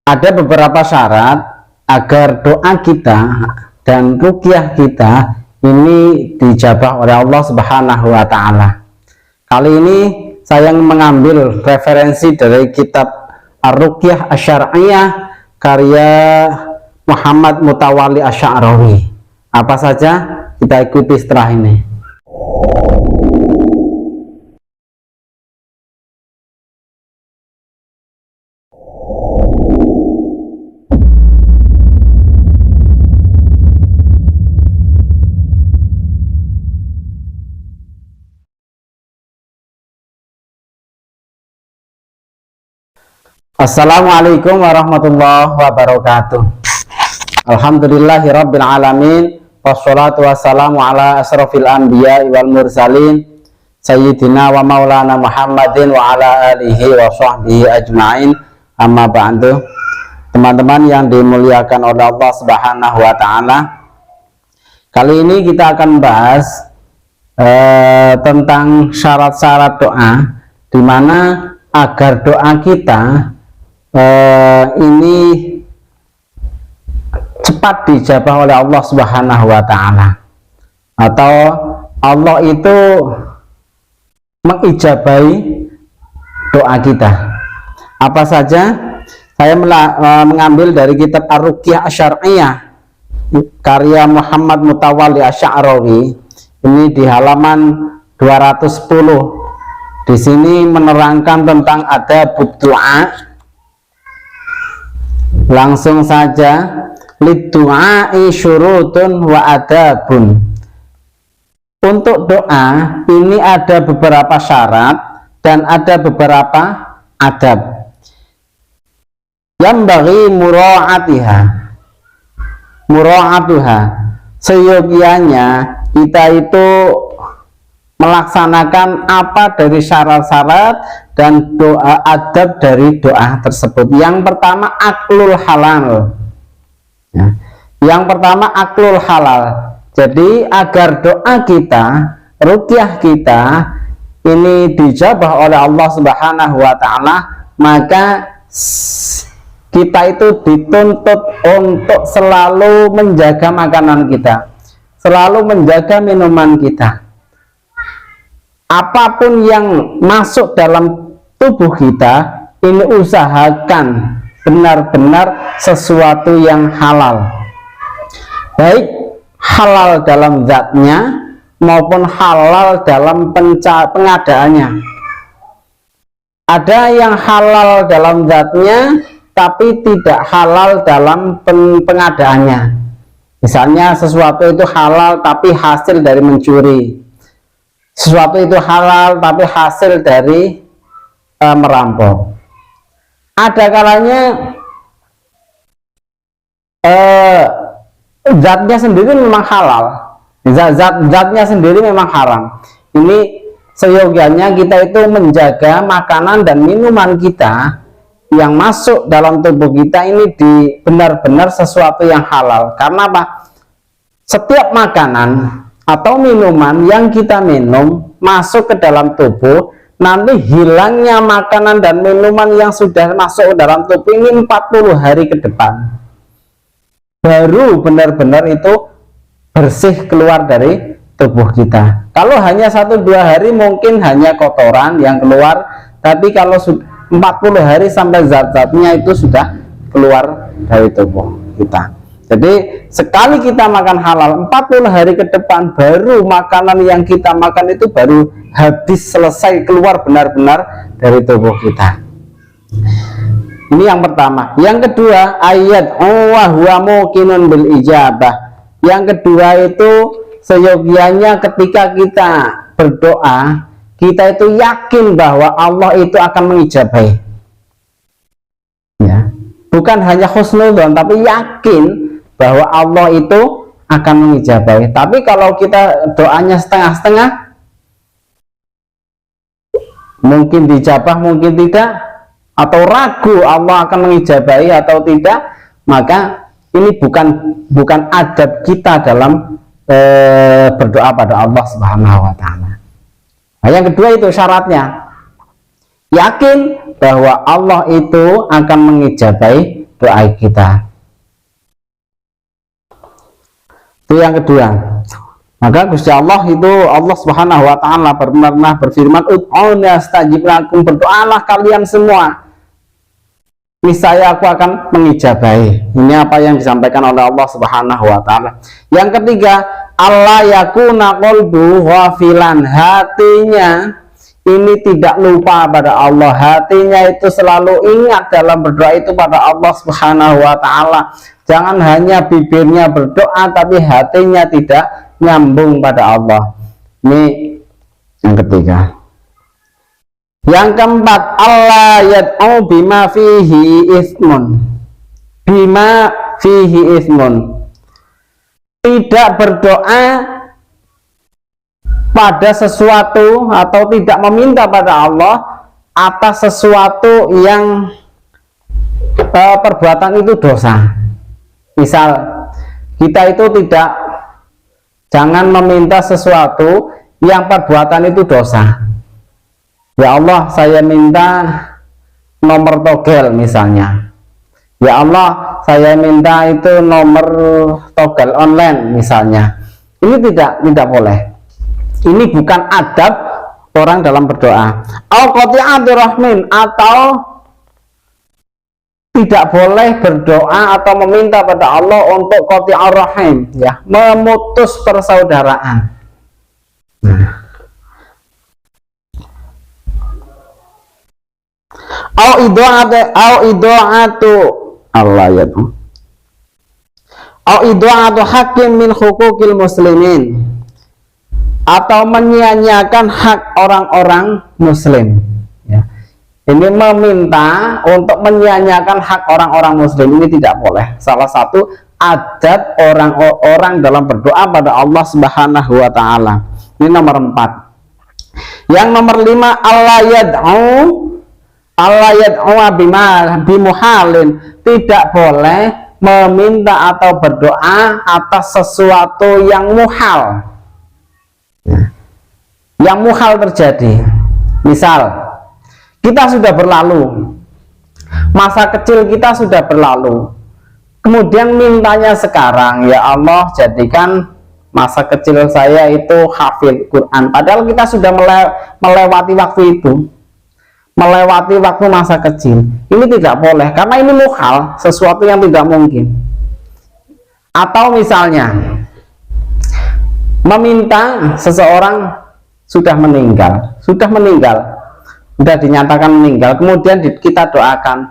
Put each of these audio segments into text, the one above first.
ada beberapa syarat agar doa kita dan ruqyah kita ini dijabah oleh Allah Subhanahu wa Ta'ala. Kali ini saya mengambil referensi dari kitab Ar-Ruqyah Asy-Syar'iyyah karya Muhammad Mutawalli Asy-Sya'rawi. Apa saja kita ikuti setelah ini. Assalamualaikum warahmatullahi wabarakatuh. Alhamdulillahirabbil alamin, wassalatu wassalamu ala asrofil anbiya wal mursalin sayyidina wa maulana Muhammadin wa ala alihi wa sahbihi ajmain. Amma ba'du. Teman-teman yang dimuliakan oleh Allah Subhanahu wa Ta'ala, kali ini kita akan bahas tentang syarat-syarat doa, di mana agar doa kita ini cepat dijabah oleh Allah Subhanahu wa Ta'ala, atau Allah itu mengijabahi doa kita. Apa saja? Saya mengambil dari kitab Ar-Ruqyah Asy-Syar'iyyah karya Muhammad Mutawalli Asy-Sya'rawi, ini di halaman 210. Di sini menerangkan tentang adabud doa. Langsung saja, liddu'ai syurutun wa adabun. Untuk doa ini ada beberapa syarat dan ada beberapa adab yang bagi mura'atuha. Seyogianya kita itu melaksanakan apa dari syarat-syarat dan doa adab dari doa tersebut. Yang pertama aklul halal. Ya. Yang pertama aklul halal. Jadi agar doa kita, ruqyah kita ini dijabah oleh Allah Subhanahu wa Ta'ala, maka kita itu dituntut untuk selalu menjaga makanan kita, selalu menjaga minuman kita. Apapun yang masuk dalam tubuh kita, ini usahakan benar-benar sesuatu yang halal, baik halal dalam zatnya maupun halal dalam pengadaannya. Ada yang halal dalam zatnya tapi tidak halal dalam pengadaannya. Misalnya sesuatu itu halal tapi hasil dari mencuri, sesuatu itu halal tapi hasil dari merampok. Ada kalanya zatnya sendiri memang halal, zatnya sendiri memang haram. Ini seyogianya kita itu menjaga makanan dan minuman kita yang masuk dalam tubuh kita ini di benar-benar sesuatu yang halal. Karena apa? Setiap makanan atau minuman yang kita minum masuk ke dalam tubuh, nanti hilangnya makanan dan minuman yang sudah masuk ke dalam tubuh ini 40 hari ke depan baru benar-benar itu bersih keluar dari tubuh kita. Kalau hanya 1-2 hari mungkin hanya kotoran yang keluar, tapi kalau 40 hari sampai zat-zatnya itu sudah keluar dari tubuh kita. Jadi sekali kita makan halal 40 hari ke depan baru makanan yang kita makan itu baru habis, selesai keluar benar-benar dari tubuh kita. Ini yang pertama. Yang kedua, ayat wa huwa muqinun bil ijabah. Yang kedua itu seyogianya ketika kita berdoa, kita itu yakin bahwa Allah itu akan mengijabahi. Ya. Bukan hanya husnudzon, tapi yakin bahwa Allah itu akan mengijabahi. Tapi kalau kita doanya setengah-setengah, mungkin dijabah mungkin tidak, atau ragu Allah akan mengijabahi atau tidak, maka ini bukan adab kita dalam berdoa pada Allah Subhanahu wa Ta'ala. Nah, yang kedua itu syaratnya yakin bahwa Allah itu akan mengijabahi doa kita. Itu yang kedua. Maka Gusti Allah itu, Allah Subhanahu wa taala pernah berfirman, "Ud'uni astajib lakum," berdoalah kalian semua, niscaya aku akan mengijabahi. Ini apa yang disampaikan oleh Allah Subhanahu wa taala. Yang ketiga, Allah yakuna qalbu ghafilan, hatinya ini tidak lupa pada Allah, hatinya itu selalu ingat dalam berdoa itu pada Allah Subhanahu wa taala. Jangan hanya bibirnya berdoa tapi hatinya tidak nyambung pada Allah. Ini yang ketiga. Yang keempat, Allah yad'u bima fihi ismun. Bima fihi ismun. Tidak berdoa pada sesuatu atau tidak meminta pada Allah atas sesuatu yang perbuatan itu dosa. Misal kita itu jangan meminta sesuatu yang perbuatan itu dosa. Ya Allah, saya minta nomor togel misalnya. Ya Allah, saya minta itu nomor togel online misalnya. Ini tidak boleh. Ini bukan adab orang dalam berdoa. Qati'atur rahmin, atau tidak boleh berdoa atau meminta pada Allah untuk qati'ur rahim, ya, memutus persaudaraan. Au idu'atu Allah ya tuh. Au idu'atu hakim min hukukil muslimin, atau menyia-nyiakan hak orang-orang muslim, ya. Ini meminta untuk menyia-nyiakan hak orang-orang muslim, ini tidak boleh. Salah satu adab orang-orang dalam berdoa pada Allah Subhanahu wa taala. Ini nomor 4. Yang nomor 5, Allah yad'u bimuhalin, tidak boleh meminta atau berdoa atas sesuatu yang muhal. Yang muhal terjadi. Misal kita sudah berlalu, masa kecil kita sudah berlalu, kemudian mintanya sekarang, ya Allah jadikan masa kecil saya itu hafil Quran, padahal kita sudah melewati waktu itu, melewati waktu masa kecil. Ini tidak boleh, karena ini muhal, sesuatu yang tidak mungkin. Atau misalnya meminta seseorang sudah meninggal, sudah dinyatakan meninggal, kemudian kita doakan,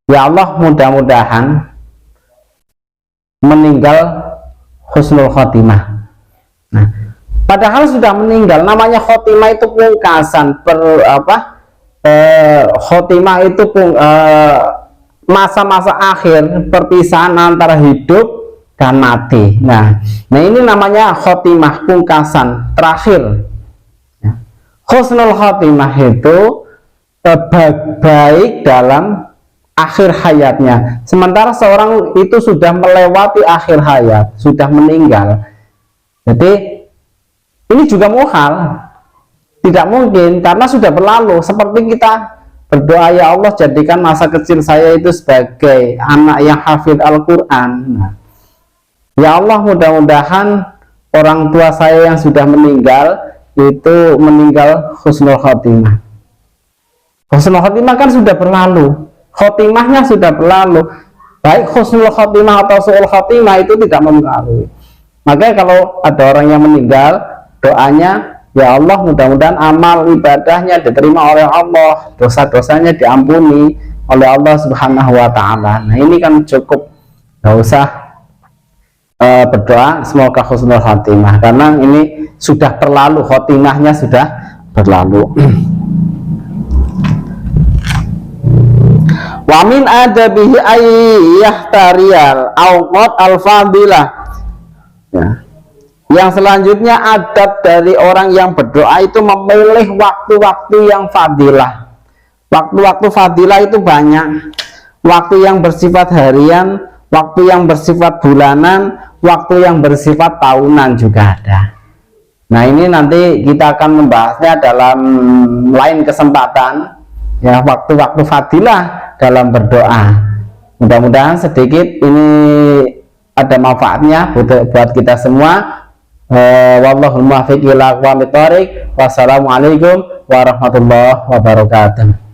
ya Allah mudah-mudahan meninggal husnul khotimah. Nah, padahal sudah meninggal, namanya khotimah itu pungkasan, khotimah itu masa-masa akhir, perpisahan antara hidup dan mati. Nah ini namanya khotimah, pungkasan, terakhir. Husnul khotimah itu baik dalam akhir hayatnya, sementara seorang itu sudah melewati akhir hayat, sudah meninggal. Jadi ini juga muhal, tidak mungkin, karena sudah berlalu. Seperti kita berdoa, ya Allah jadikan masa kecil saya itu sebagai anak yang hafid Al-Quran. Nah, ya Allah mudah-mudahan orang tua saya yang sudah meninggal itu meninggal husnul khotimah. Husnul khotimah kan sudah berlalu, khotimahnya sudah berlalu. Baik husnul khotimah atau su'ul khotimah itu tidak mempengaruhi. Makanya kalau ada orang yang meninggal, doanya, ya Allah mudah-mudahan amal ibadahnya diterima oleh Allah, dosa-dosanya diampuni oleh Allah Subhanahu wa taala. Nah ini kan cukup, nggak usah berdoa semoga husnul khotimah, karena ini sudah berlalu, khotimahnya sudah berlalu. Wa min adabihi ayyahtariyal awqat al-fadilah, ya. Yang selanjutnya, adab dari orang yang berdoa itu memilih waktu-waktu yang fadilah. Waktu-waktu fadilah itu banyak. Waktu yang bersifat harian, waktu yang bersifat bulanan, waktu yang bersifat tahunan juga ada. Nah ini nanti kita akan membahasnya dalam lain kesempatan, ya, waktu-waktu fadilah dalam berdoa. Mudah-mudahan sedikit ini ada manfaatnya buat kita semua. Wallahul muwaffiq ila aqwamit thoriq. Wassalamualaikum warahmatullahi wabarakatuh.